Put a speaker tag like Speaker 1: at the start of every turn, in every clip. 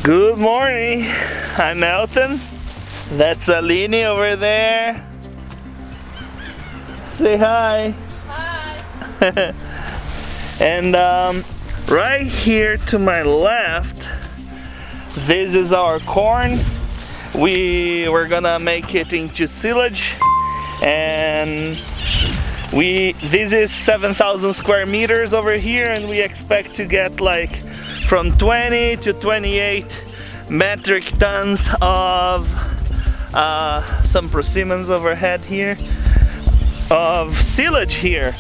Speaker 1: Good morning, I'm Elton. That's Aline over there. Say hi.
Speaker 2: Hi.
Speaker 1: And right here to my left, this is our corn. We're gonna make it into silage, and this is 7,000 square meters over here, and we expect to get like from 20 to 28 metric tons of some persimmons overhead here of silage here.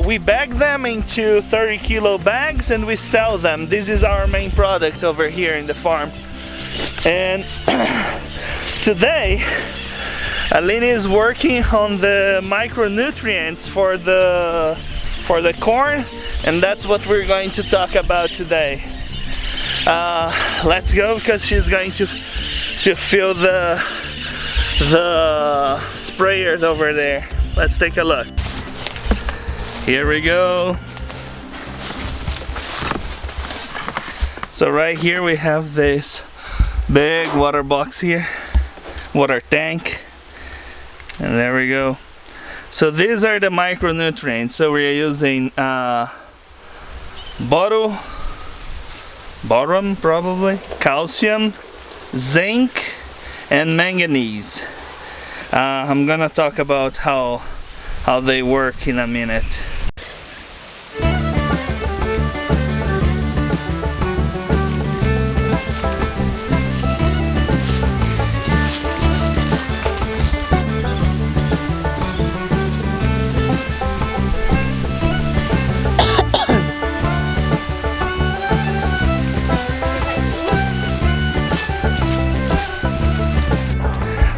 Speaker 1: We bag them into 30 kilo bags and we sell them. This is our main product over here in the farm. And today Aline is working on the micronutrients for the corn, and that's what we're going to talk about today. Let's go, because she's going to fill the sprayers over there. Let's take a look. Here we go. So right here we have this big water box here, water tank, and there we go. So these are the micronutrients. So we're using boron probably, calcium, zinc, and manganese. I'm gonna talk about how they work in a minute.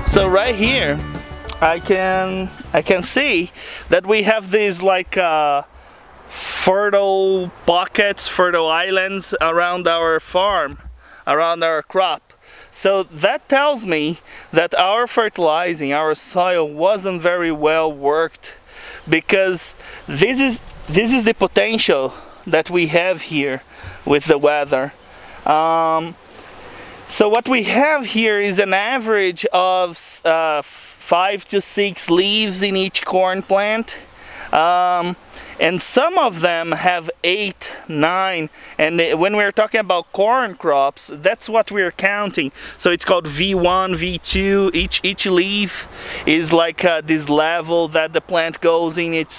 Speaker 1: So right here I can see that we have these like fertile pockets, fertile islands around our farm, around our crop. So that tells me that our fertilizing, our soil wasn't very well worked, because this is the potential that we have here with the weather. So what we have here is an average of 5 to 6 leaves in each corn plant, and some of them have 8, 9, and when we're talking about corn crops, that's what we're counting. So it's called V1, V2. Each leaf is like this level that the plant goes in its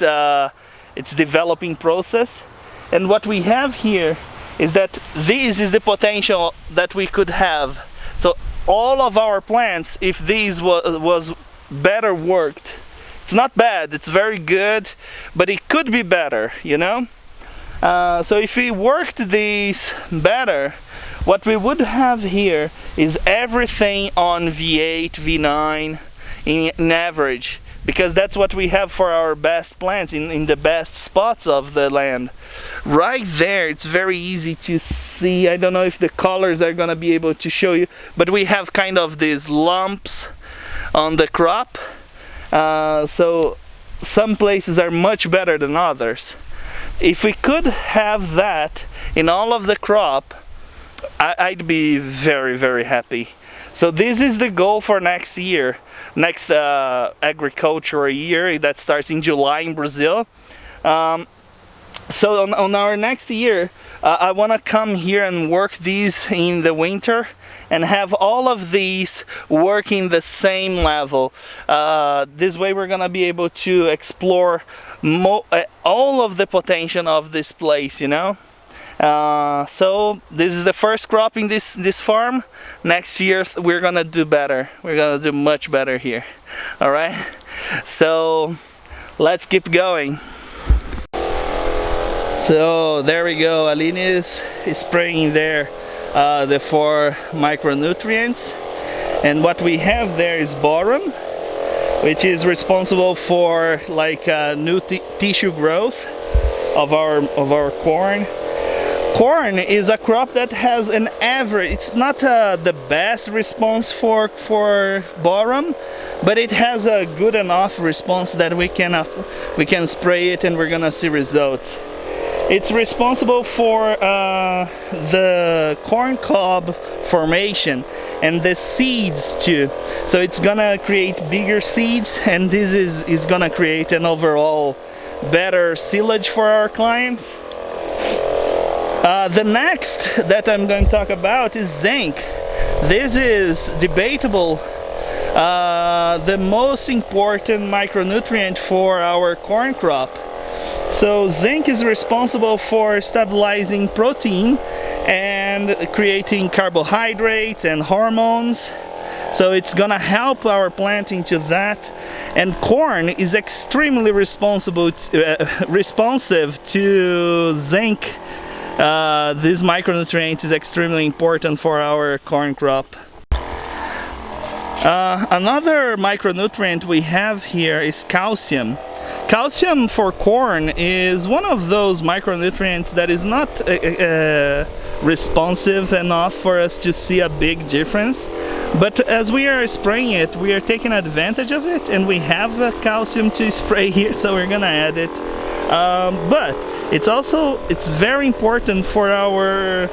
Speaker 1: developing process. And what we have here is that this is the potential that we could have. So all of our plants, if these was better worked, it's not bad, it's very good, but it could be better, you know? So if we worked these better, what we would have here is everything on V8, V9 in average, because that's what we have for our best plants in the best spots of the land. Right there, it's very easy to see. I don't know if the colors are gonna be able to show you, but we have kind of these lumps on the crop. So some places are much better than others. If we could have that in all of the crop, I'd be very, very happy. So this is the goal for next year, next agricultural year that starts in July in Brazil. So on our next year, I want to come here and work these in the winter and have all of these working the same level. This way we're gonna be able to explore all of the potential of this place, you know? So this is the first crop in this farm. Next year we're gonna do better. We're gonna do much better here. All right, so let's keep going. So there we go. Aline is spraying there the 4 micronutrients, and what we have there is boron, which is responsible for like new tissue growth of our corn. Corn is a crop that has an average, it's not the best response for boron, but it has a good enough response that we can spray it and we're gonna see results. It's responsible for the the corn cob formation and the seeds too. So it's gonna create bigger seeds, and this is gonna create an overall better silage for our clients. The next that I'm going to talk about is zinc. This is debatable the most important micronutrient for our corn crop. So zinc is responsible for stabilizing protein and creating carbohydrates and hormones. So it's gonna help our plant into that. And corn is extremely responsive to zinc. This micronutrient is extremely important for our corn crop. Another micronutrient we have here is calcium. Calcium for corn is one of those micronutrients that is not responsive enough for us to see a big difference, but as we are spraying it, we are taking advantage of it, and we have calcium to spray here, so we're gonna add it. But it's very important for our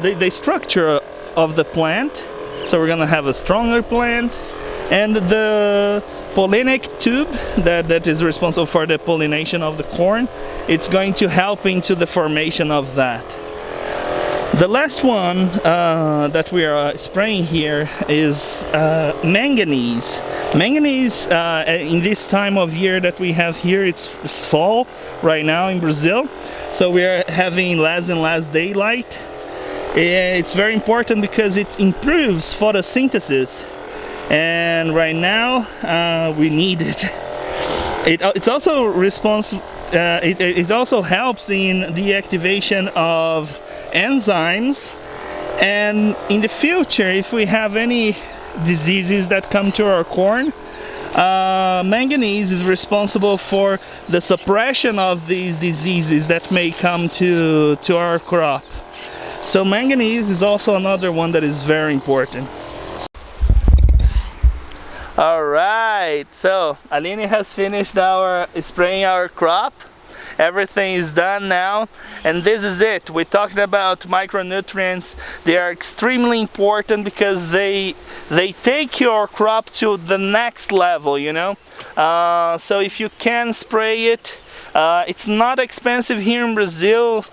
Speaker 1: the structure of the plant. So we're gonna have a stronger plant, and the pollinic tube that is responsible for the pollination of the corn, it's going to help into the formation of that. The last one that we are spraying here is manganese. Manganese in this time of year that we have here, it's fall right now in Brazil, so we are having less and less daylight. It's very important because it improves photosynthesis, and right now we need it. It's also it also helps in the activation of enzymes, and in the future, if we have any diseases that come to our corn, manganese is responsible for the suppression of these diseases that may come to our crop. So manganese is also another one that is very important. Alright, so Aline has finished spraying our crop. Everything is done now, and this is it. We talked about micronutrients. They are extremely important because they take your crop to the next level, you know. So if you can spray it, it's not expensive here in Brazil.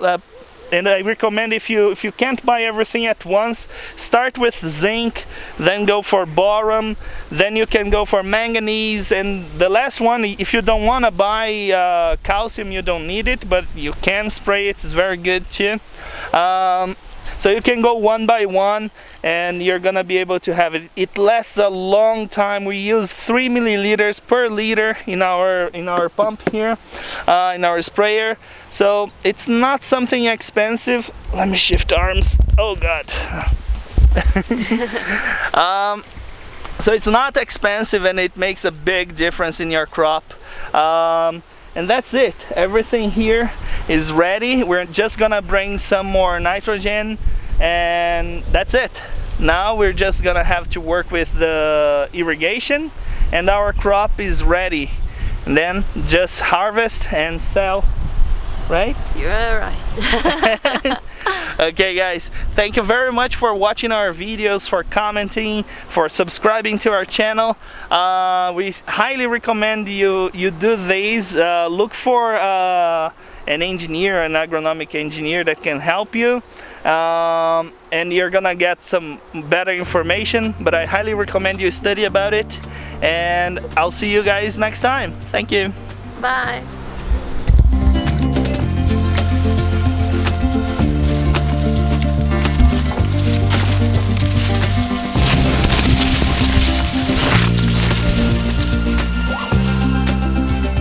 Speaker 1: And I recommend, if you can't buy everything at once, start with zinc, then go for boron, then you can go for manganese, and the last one, if you don't want to buy calcium, you don't need it, but you can spray it. It's very good too. So you can go one by one, and you're gonna be able to have it. It lasts a long time. We use 3 milliliters per liter in our pump here, in our sprayer. So it's not something expensive. Let me shift arms. Oh God. So it's not expensive, and it makes a big difference in your crop. And that's it. Everything here is ready. We're just gonna bring some more nitrogen, and that's it. Now we're just gonna have to work with the irrigation, and our crop is ready. And then just harvest and sell, right?
Speaker 2: You're right.
Speaker 1: Okay guys, thank you very much for watching our videos, for commenting, for subscribing to our channel. We highly recommend you do these. Look for an engineer, an agronomic engineer that can help you, and you're gonna get some better information, but I highly recommend you study about it, and I'll see you guys next time. Thank you.
Speaker 2: Bye.